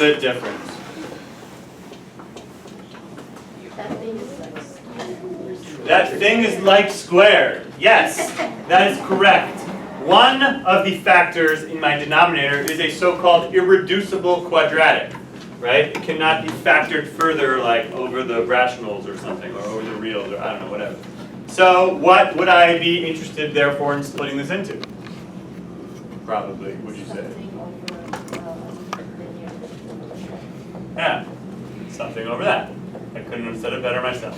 The difference. That thing is like squared. Yes, that is correct. One of the factors in my denominator is a so-called irreducible quadratic, right? It cannot be factored further, like over the rationals or something, or over the reals, or I don't know, whatever. So what would I be interested, therefore, in splitting this into? Probably, would you say? Yeah, something over that. I couldn't have said it better myself.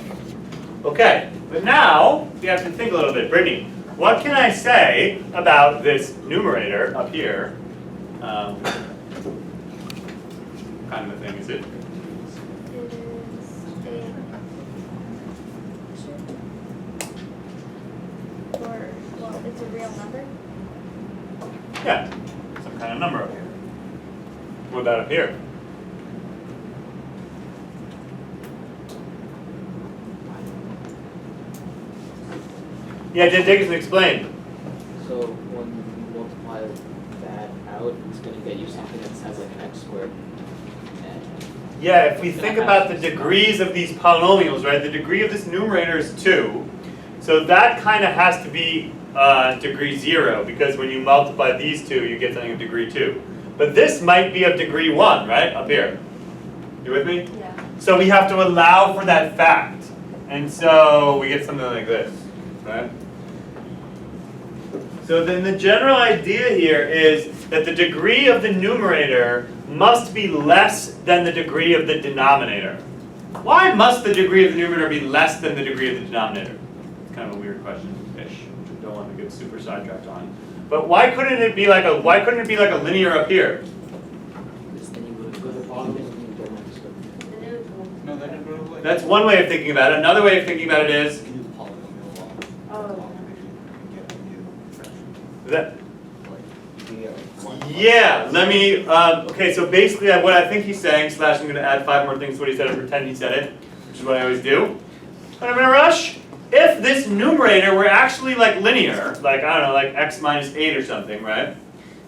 Okay, but now we have to think a little bit. Brittany, what can I say about this numerator up here? What kind of a thing is it? Well, it's a real number? Yeah, some kind of number up here. What about up here? Yeah, Dickinson, explain. So when you multiply that out, it's going to get you something that has like an x squared. Yeah, if we think about the degrees of these polynomials, right, the degree of this numerator is 2. So that kind of has to be degree 0, because when you multiply these two, you get something of degree 2. But this might be of degree 1, right, up here. You with me? Yeah. So we have to allow for that fact. And so we get something like this, right? So then the general idea here is that the degree of the numerator must be less than the degree of the denominator. Why must the degree of the numerator be less than the degree of the denominator? It's kind of a weird question-ish, which I don't want to get super sidetracked on. But why couldn't it be like a linear up here? That's one way of thinking about it. Another way of thinking about it is that. Yeah, let me, okay, so basically what I think he's saying, / I'm going to add 5 more things to what he said and pretend he said it, which is what I always do. When I'm in a rush, if this numerator were actually like linear, like, I don't know, like x minus 8 or something, right?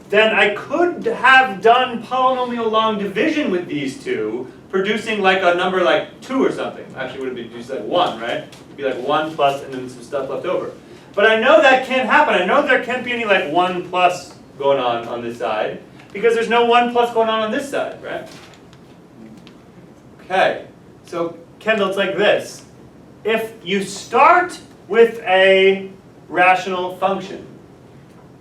Then I could have done polynomial long division with these two, producing like a number like 2 or something. Actually, would it be just like 1, right? It'd be like 1 plus and then some stuff left over. But I know that can't happen. I know there can't be any like 1 plus going on this side, because there's no 1 plus going on this side, right? Okay, so Kendall, it's like this. If you start with a rational function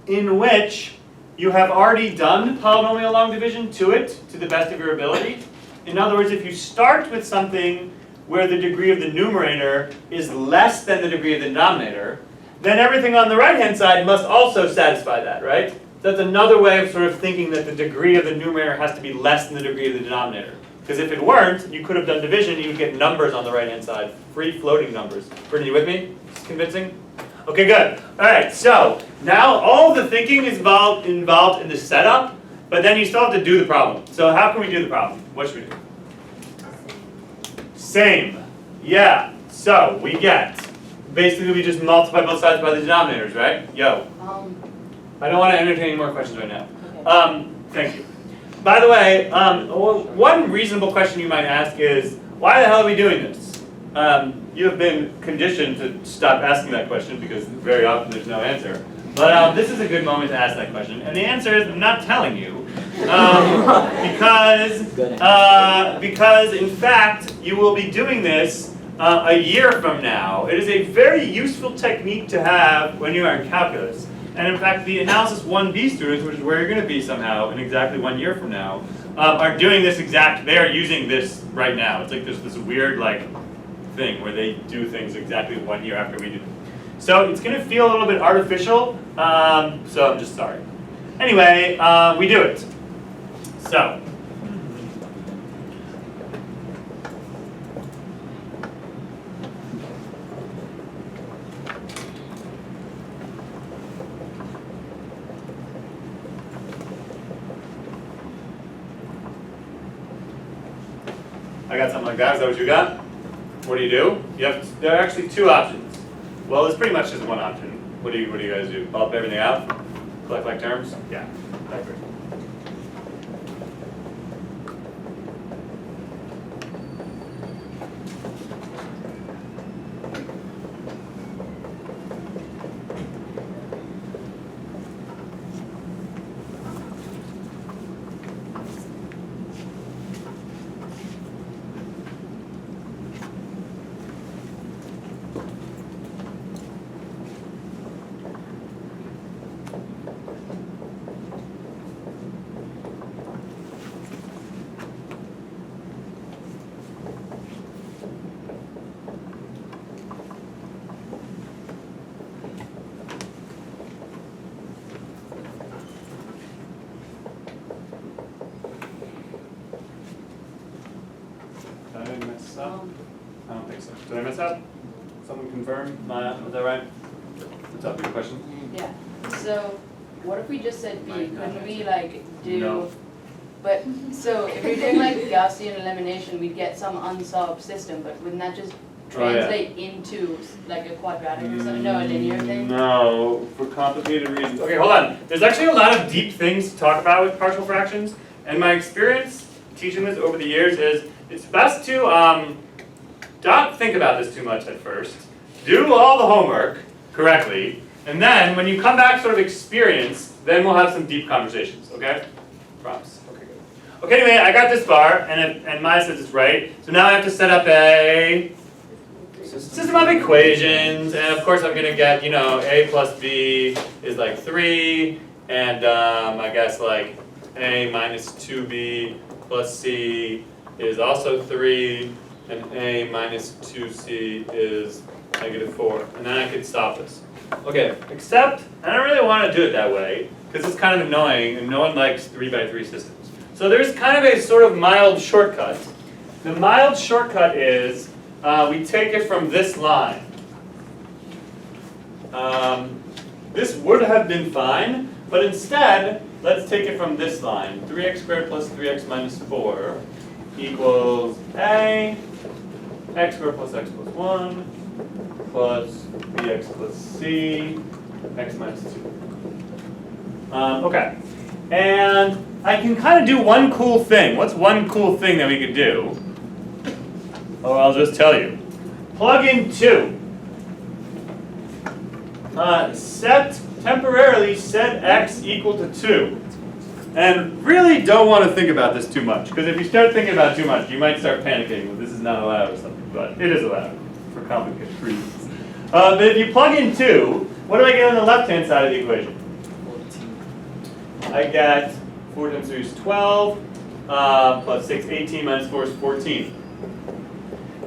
in which you have already done polynomial long division to it, to the best of your ability, in other words, if you start with something where the degree of the numerator is less than the degree of the denominator, then everything on the right-hand side must also satisfy that, right? That's another way of sort of thinking that the degree of the numerator has to be less than the degree of the denominator. Because if it weren't, you could have done division, you would get numbers on the right-hand side, free floating numbers. Brittany, you with me? Is convincing? Okay, good. All right, so now all the thinking is involved in the setup, but then you still have to do the problem. So how can we do the problem? What should we do? Same. Yeah. So we get, basically we just multiply both sides by the denominators, right? Yo. I don't want to entertain any more questions right now. Okay. Thank you. By the way, one reasonable question you might ask is, why the hell are we doing this? You have been conditioned to stop asking that question because very often there's no answer. But this is a good moment to ask that question. And the answer is, I'm not telling you. Because in fact, you will be doing this a year from now. It is a very useful technique to have when you are in calculus. And in fact, the analysis 1B students, which is where you're going to be somehow in exactly 1 year from now, are doing this they are using this right now. It's like there's this weird like thing where they do things exactly 1 year after we do. So it's going to feel a little bit artificial, so I'm just sorry. Anyway, we do it. So. I got something like that. Is that what you got? What do? There are actually 2 options. Well, it's pretty much just one option. What do you guys do? Pulp everything out? Collect like terms? Yeah. I agree. I mess up? I don't think so. Did I mess up? Someone confirm? Maya, is that right? What's up, your question? Yeah, so what if we just said B, couldn't we like do, No. but, so if you're doing like Gaussian elimination, we'd get some unsolved system, but wouldn't that just Oh, yeah. translate into like a quadratic or something, no, a linear thing? No, for complicated reasons. Okay, hold on. There's actually a lot of deep things to talk about with partial fractions, and my experience teaching this over the years is it's best to not think about this too much at first. Do all the homework correctly, and then when you come back sort of experienced, then we'll have some deep conversations, okay? Promise. Okay, good. Okay, anyway, I got this bar, and Maya says it's right, so now I have to set up a system of equations, and of course I'm going to get, a plus b is like 3, and I guess like a minus 2b plus c is also 3, and a minus 2c is negative 4. And then I could stop this. Okay, except I don't really want to do it that way, because it's kind of annoying, and no one likes 3x3 systems. So there's kind of a sort of mild shortcut. The mild shortcut is we take it from this line. This would have been fine, but instead, let's take it from this line. 3x squared plus 3x minus 4 equals a, x squared plus x plus 1 plus bx plus c, x minus 2. Okay, and I can kind of do one cool thing. What's one cool thing that we could do? Oh, I'll just tell you. Plug in 2. Temporarily set x equal to 2. And really don't want to think about this too much, because if you start thinking about it too much, you might start panicking, well, this is not allowed or something, but it is allowed for complicated reasons. But if you plug in 2, what do I get on the left-hand side of the equation? 14. I get 4 times 3 is 12, plus 6, 18, minus 4 is 14.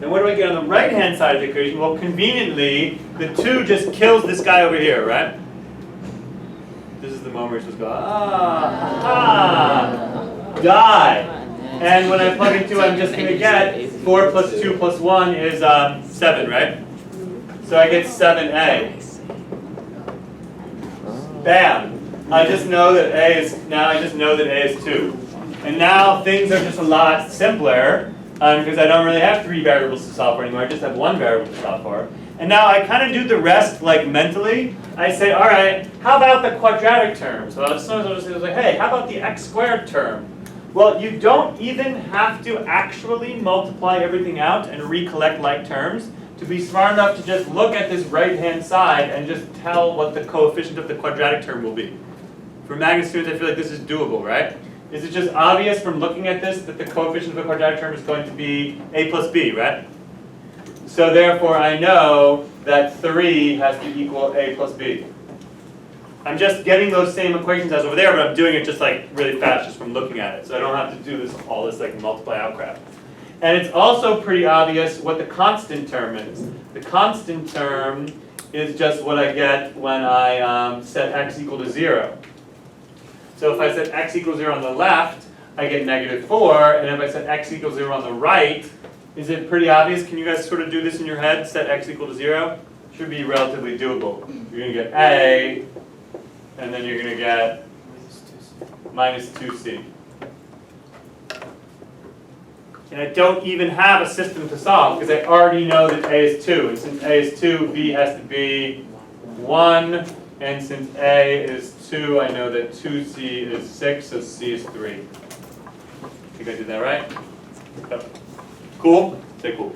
And what do I get on the right-hand side of the equation? Well, conveniently, the 2 just kills this guy over here, right? This is the moment where you're supposed to go, die. And when I plug in 2, I'm just going to get 4 plus 2 plus 1 is 7, right? So I get 7a. Bam. I just know that a is 2. And now things are just a lot simpler because I don't really have 3 variables to solve for anymore. I just have 1 variable to solve for. And now I kind of do the rest like mentally. I say, all right, how about the quadratic term? So sometimes I'll just say, like, hey, how about the x squared term? Well, you don't even have to actually multiply everything out and recollect like terms to be smart enough to just look at this right-hand side and just tell what the coefficient of the quadratic term will be. For magnet students, I feel like this is doable, right? Is it just obvious from looking at this that the coefficient of the quadratic term is going to be a plus b, right? So therefore, I know that 3 has to equal a plus b. I'm just getting those same equations as over there, but I'm doing it just like really fast just from looking at it. So I don't have to do all this like multiply out crap. And it's also pretty obvious what the constant term is. The constant term is just what I get when I set x equal to 0. So if I set x equals 0 on the left, I get negative 4, and if I set x equals 0 on the right, is it pretty obvious? Can you guys sort of do this in your head? Set x equal to 0? Should be relatively doable. You're going to get a, and then you're going to get minus 2c. And I don't even have a system to solve because I already know that a is 2. And since a is 2, b has to be 1. And since a is 2, I know that 2c is 6, so c is 3. Think I did that right? Yep. Cool? Say cool.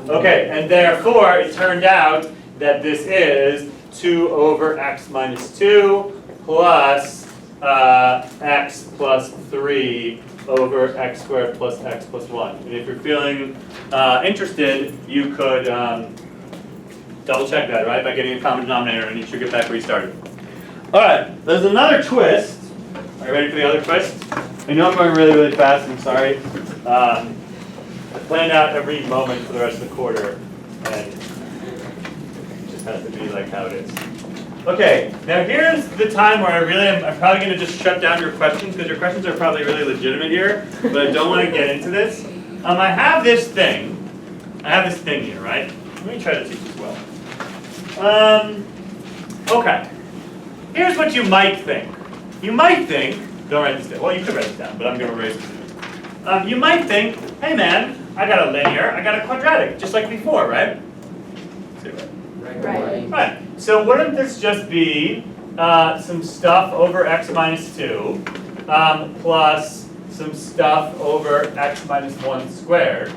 Okay, and therefore it turned out that this is 2 over x minus 2 plus x plus 3 over x squared plus x plus 1. And if you're feeling interested, you could double check that, right, by getting a common denominator, and you should get back where you started. All right, there's another twist. Are you ready for the other twist? I know I'm going really, really fast. I'm sorry. I planned out every moment for the rest of the quarter, and it just has to be like how it is. Okay, now here's the time where I'm probably going to just shut down your questions because your questions are probably really legitimate here, but I don't want to get into this. I have this thing. I have this thing here, right? Let me try to teach this well. Okay. Here's what you might think. You might think, don't write this down. Well, you could write this down, but I'm going to erase it. You might think, hey man, I got a linear, I got a quadratic, just like before, right? Right. So wouldn't this just be some stuff over x minus 2 plus some stuff over x minus 1 squared?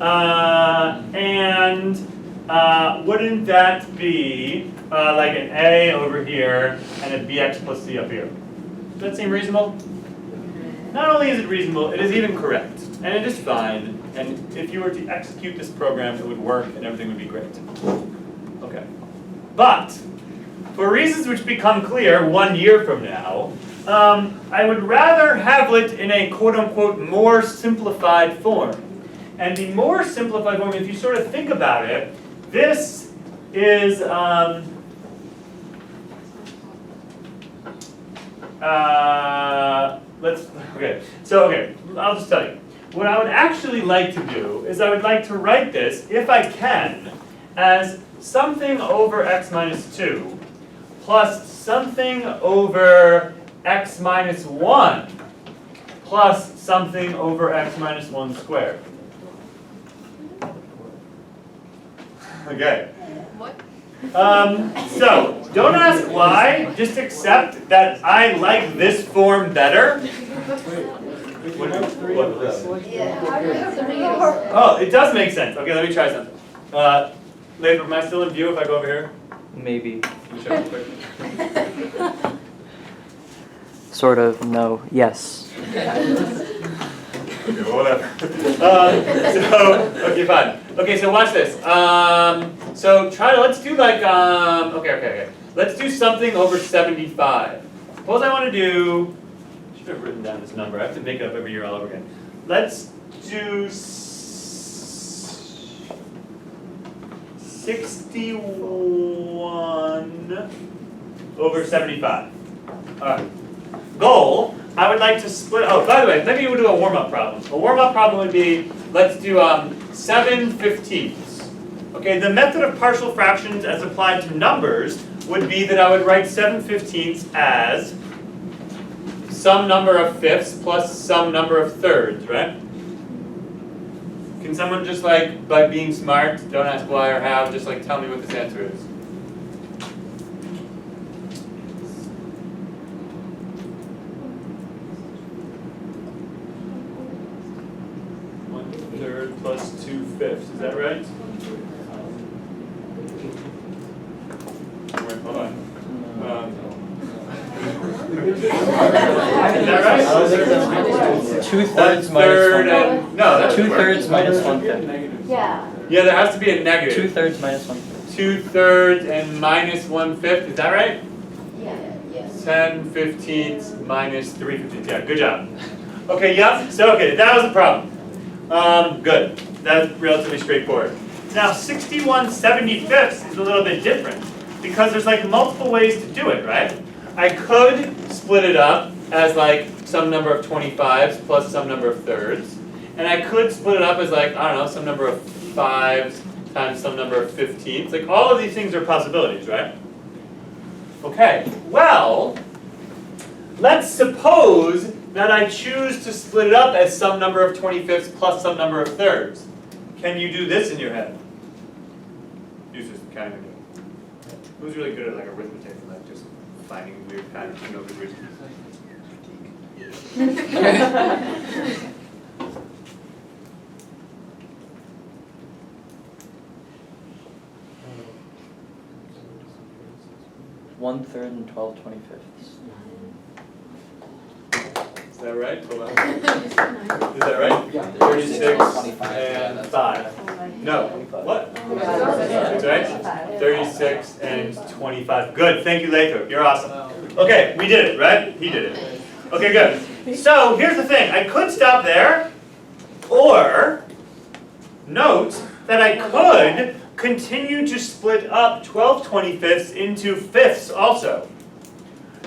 And wouldn't that be like an a over here and a bx plus c up here? Does that seem reasonable? Not only is it reasonable, it is even correct. And it is fine. And if you were to execute this program, it would work and everything would be great. Okay. But, for reasons which become clear 1 year from now, I would rather have it in a quote-unquote more simplified form. And the more simplified form, if you sort of think about it, this is I'll just tell you. What I would actually like to do is I would like to write this, if I can, as something over x minus 2 plus something over x minus 1 plus something over x minus 1 squared. Okay. What? So, don't ask why, just accept that I like this form better. Oh, it does make sense. Okay, let me try something. Later, am I still in view if I go over here? Maybe. Can you show me quick? Sort of, no, yes. Okay, well, whatever. Okay, fine. Okay, so watch this. So let's do like, okay. Let's do something over 75. Suppose I want to do, I should have written down this number. I have to make it up every year all over again. Let's do 61 over 75. All right. Goal, I would like to split, oh, by the way, maybe we'll do a warm-up problem. A warm-up problem would be, let's do 7/15. Okay, the method of partial fractions as applied to numbers would be that I would write 7/15 as some number of fifths plus some number of thirds, right? Can someone just like, by being smart, don't ask why or how, just like tell me what this answer is? Plus 2/5, is that right? Wait, hold on. Is that right? 2/3 minus 1. No, that's 2/3 minus 1/5. Yeah. Yeah, there has to be a negative. 2/3 minus 1/5. 2/3 and minus 1/5, is that right? Yeah. Yes. 10/15 minus 3/15. Yeah, good job. Okay, yep. So okay, that was the problem. Good. That's relatively straightforward. Now 61/75 is a little bit different because there's like multiple ways to do it, right? I could split it up as like some number of 25s plus some number of thirds. And I could split it up as like, I don't know, some number of 5s times some number of 15s. Like all of these things are possibilities, right? Okay, well, let's suppose that I choose to split it up as some number of 25ths plus some number of thirds. Can you do this in your head? Use this kind of. Who's really good at like arithmetic and like just finding weird patterns for no good reason? 1/3 and 12/25. Is that right? Hold on. Is that right? Yeah. 36 25 and 5. No. What? That's right? 36 and 25. Good. Thank you, Lathrop. You're awesome. Okay, we did it, right? He did it. Okay, good. So here's the thing. I could stop there, or note that I could continue to split up 12/25 into fifths also.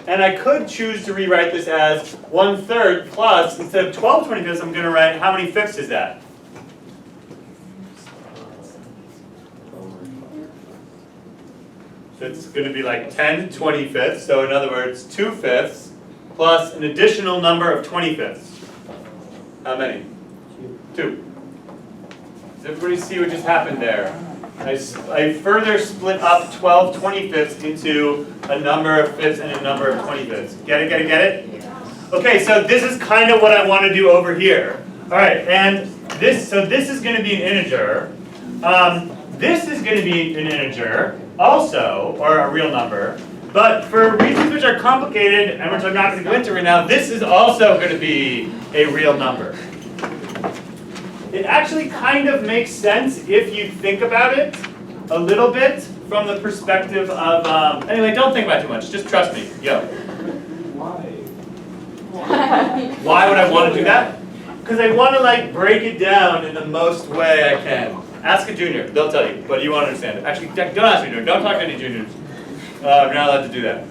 And I could choose to rewrite this as 1/3 plus, instead of 12 25ths, I'm going to write how many fifths is that? So it's going to be like 10 25ths, so in other words, 2/5 plus an additional number of 25ths. How many? 2. Does everybody see what just happened there? I further split up 12 25ths into a number of fifths and a number of 25ths. Get it, get it, get it? Okay, so this is kind of what I want to do over here. Alright, and this is going to be an integer. This is going to be an integer also, or a real number. But for reasons which are complicated, and which I'm not going to go into right now, this is also going to be a real number. It actually kind of makes sense if you think about it a little bit from the perspective of, anyway, don't think about it too much, just trust me, yo. Why would I want to do that? Because I want to like break it down in the most way I can. Ask a junior, they'll tell you, but you won't understand it. Actually, don't ask a junior, don't talk to any juniors. You're not allowed to do that.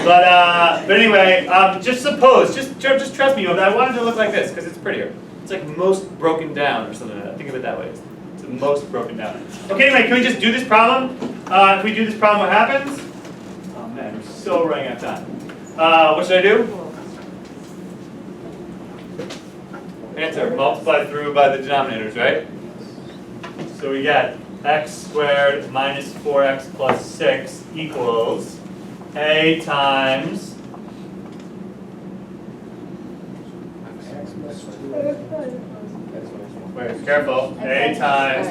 But anyway, just suppose, just trust me, I wanted to look like this because it's prettier. It's like most broken down or something like that. Think of it that way. It's the most broken down. Okay, anyway, can we just do this problem? If we do this problem, what happens? Oh man, we're so running out of time. What should I do? Answer, multiply through by the denominators, right? So we get x squared minus 4x plus 6 equals a times wait, careful. A times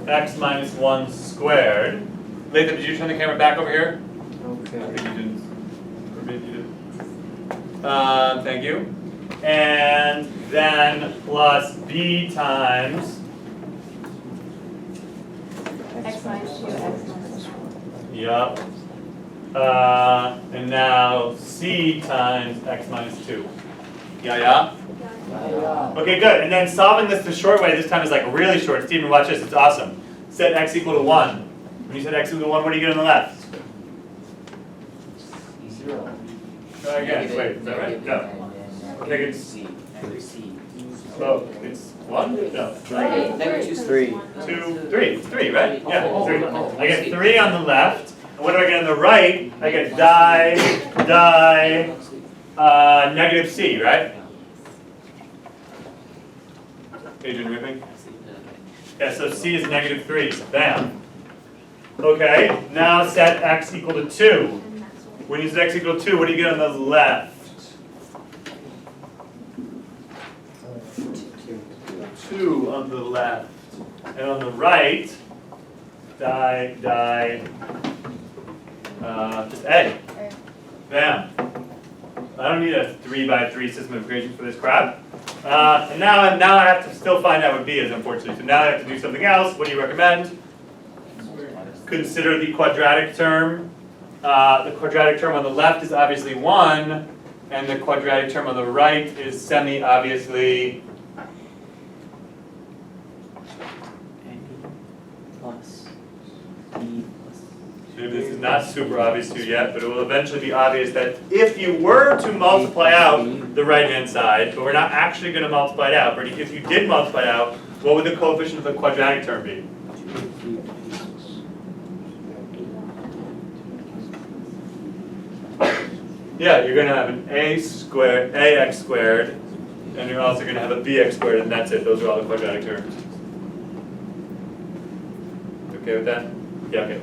x minus 1 squared. Latham, did you turn the camera back over here? Okay. I think you didn't. Or maybe you did. Thank you. And then plus b times X minus 2, X minus 1. yup. And now c times x minus 2. Yeah? Okay, good. And then solving this the short way this time is like really short. Stephen, watch this. It's awesome. Set x equal to 1. When you set x equal to 1, what do you get on the left? 0. Try again. Wait, is that right? No. I think it's oh, it's 1? No. 3. 2, 3. 3, right? Yeah, 3. I get 3 on the left. And what do I get on the right? I get negative c, right? Adrian, with me? Yeah, so c is negative 3. Bam. Okay, now set x equal to 2. When you set x equal to 2, what do you get on the left? 2 on the left. And on the right, just a. Bam. I don't need a 3 by 3 system of equations for this crap. And now I have to still find out what b is, unfortunately. So now I have to do something else. What do you recommend? Consider the quadratic term. The quadratic term on the left is obviously 1, and the quadratic term on the right is semi-obviously Plus b plus. this is not super obvious to you yet, but it will eventually be obvious that if you were to multiply out the right-hand side, but we're not actually going to multiply it out, but if you did multiply it out, what would the coefficient of the quadratic term be? Yeah, you're going to have an ax squared, and you're also going to have a bx squared, and that's it. Those are all the quadratic terms. Okay with that? Yeah, okay.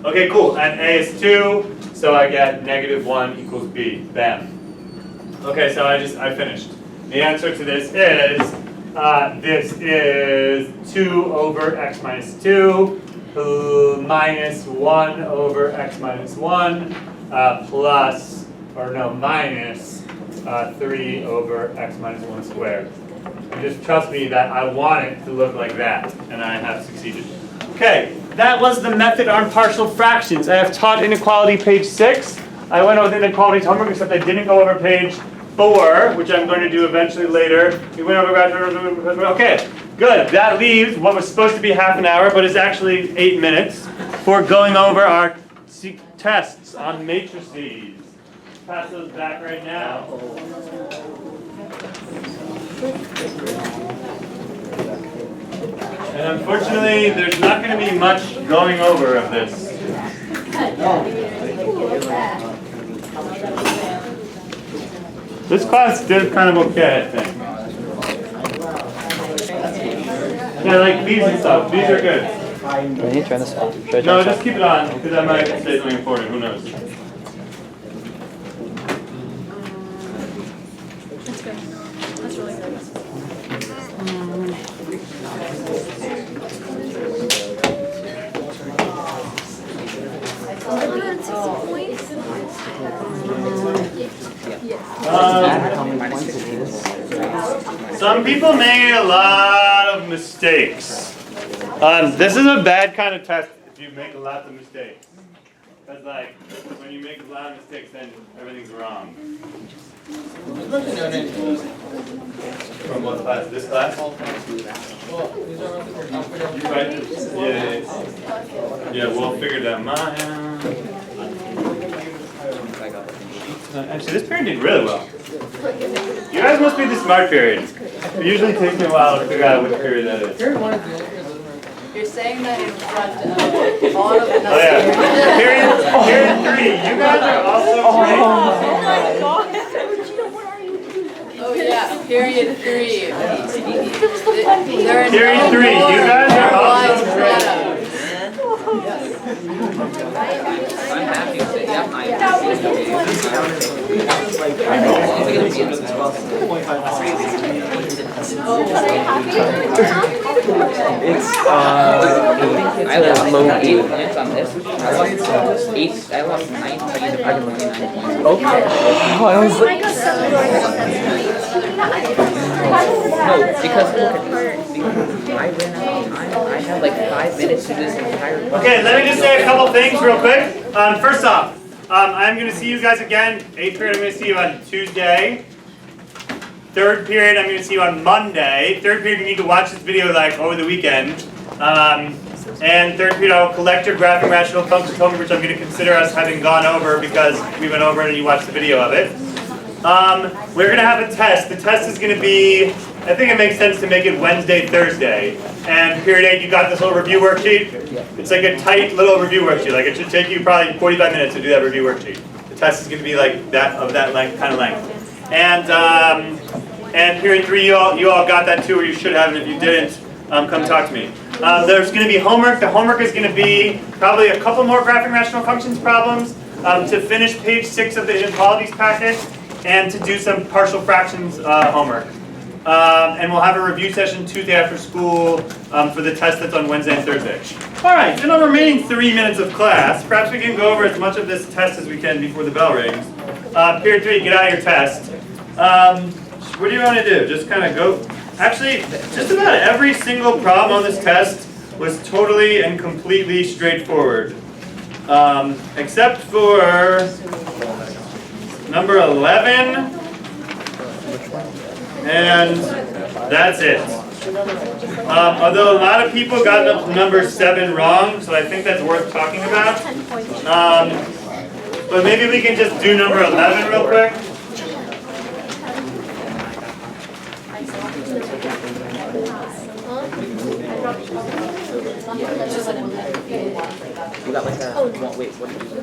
Okay, cool. And a is 2, so I get negative 1 equals b. Bam. Okay, so I finished. The answer to this is 2 over x minus 2 minus 1 over x minus 1 plus, or no, minus 3 over x minus 1 squared. And just trust me that I want it to look like that, and I have succeeded. Okay, that was the method on partial fractions. I have taught inequality page 6. I went over inequalities homework, except I didn't go over page 4, which I'm going to do eventually later. We went over, okay, good. That leaves what was supposed to be half an hour, but is actually 8 minutes for going over our tests on matrices. Pass those back right now. And unfortunately, there's not going to be much going over of this. This class did kind of okay, I think. Yeah, like these and stuff. These are good. Do I need to turn this off? Should I turn No, this just off? keep it on, because I might say something important. Who knows? That's good. That's really good. Some people made a lot of mistakes. This is a bad kind of test if you make lots of mistakes. Because like, when you make a lot of mistakes, then everything's wrong. From what class? This class? You right? Yeah, we'll figure that out. Actually, this period did really well. You guys must be the smart period. It usually takes me a while to figure out which period that is. You're saying that in front of all of the Oh yeah. Period 3. You guys are also great. Oh yeah, period 3. Period 3. You guys are also great. I'm happy with it. Yeah, I'm I lost low 8 points on this. I lost 9 points. I got 29 points. Okay. I was like, No, because I ran out of time. I had like 5 minutes to do this entire. Okay, let me just say a couple things real quick. First off, I'm going to see you guys again. 8th period, I'm going to see you on Tuesday. 3rd period, I'm going to see you on Monday. 3rd period, you need to watch this video like over the weekend. And 3rd period, I will collect your graphing rational functions homework, which I'm going to consider us having gone over because we went over it and you watched the video of it. We're going to have a test. The test is going to be, I think it makes sense to make it Wednesday, Thursday. And period 8, you got this little review worksheet. It's like a tight little review worksheet. Like it should take you probably 45 minutes to do that review worksheet. The test is going to be like that, of that length, kind of length. And period 3, you all got that too, or you should have, and if you didn't, come talk to me. There's going to be homework. The homework is going to be probably a couple more graphing rational functions problems to finish page 6 of the inequalities packet, and to do some partial fractions homework. And we'll have a review session Tuesday after school for the test that's on Wednesday and Thursday. All right, in the remaining 3 minutes of class, perhaps we can go over as much of this test as we can before the bell rings. Period 3, get out of your test. What do you want to do? Just kind of go. Actually, just about every single problem on this test was totally and completely straightforward. Except for number 11. And that's it. Although a lot of people got number 7 wrong, so I think that's worth talking about. But maybe we can just do number 11 real quick.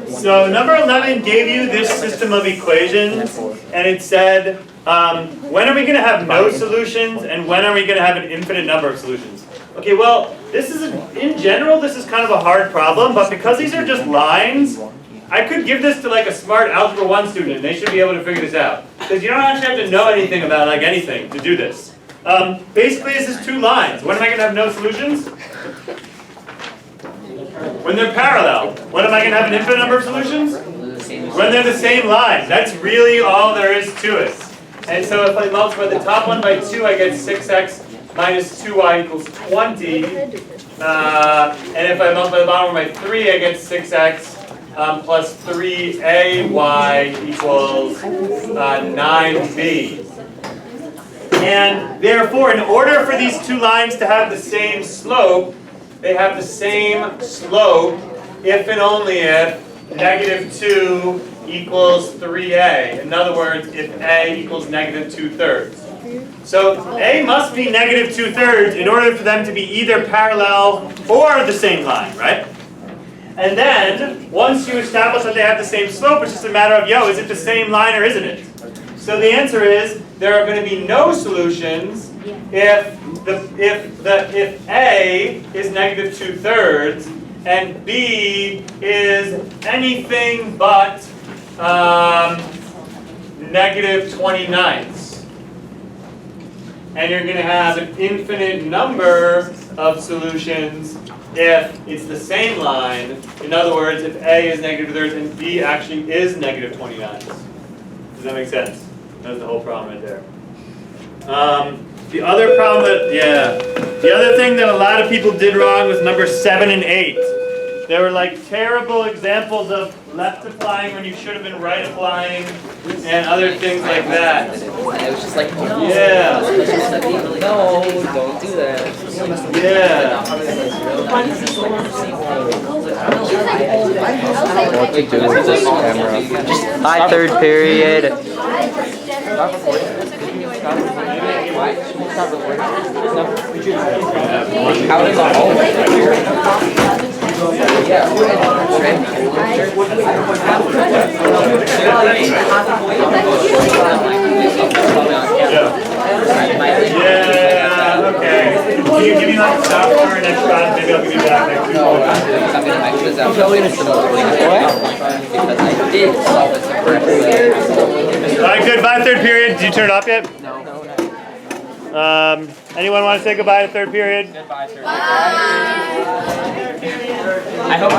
So number 11 gave you this system of equations, and it said, when are we going to have no solutions, and when are we going to have an infinite number of solutions? Okay, well, this is, in general, this is kind of a hard problem, but because these are just lines, I could give this to like a smart Algebra 1 student, and they should be able to figure this out. Because you don't actually have to know anything about like anything to do this. Basically, this is 2 lines. When am I going to have no solutions? When they're parallel. When am I going to have an infinite number of solutions? When they're the same line. That's really all there is to it. And so if I multiply the top one by 2, I get 6x minus 2y equals 20. And if I multiply the bottom one by 3, I get 6x plus 3ay equals 9b. And therefore, in order for these 2 lines to have the same slope, they have the same slope if and only if negative 2 equals 3a. In other words, if a equals negative 2/3. So a must be negative 2/3 in order for them to be either parallel or the same line, right? And then, once you establish that they have the same slope, it's just a matter of, yo, is it the same line or isn't it? So the answer is, there are going to be no solutions if A is negative 2/3 and B is anything but negative 29ths. And you're going to have an infinite number of solutions if it's the same line. In other words, if A is negative 2/3 and B actually is negative 29ths. Does that make sense? That's the whole problem right there. The other problem the other thing that a lot of people did wrong was number 7 and 8. They were like terrible examples of left applying when you should have been right applying and other things like that. And it was just like, no. Yeah. No, don't do that. Yeah. What we do with this camera. Hi, third period. How is it all? Yeah, okay. Can you give me like a software next class? Maybe I'll give you back next week. Because I did solve it the correct way. Alright, good. Bye, third period. Did you turn it off yet? No. Anyone want to say goodbye to third period? Goodbye, sir. I hope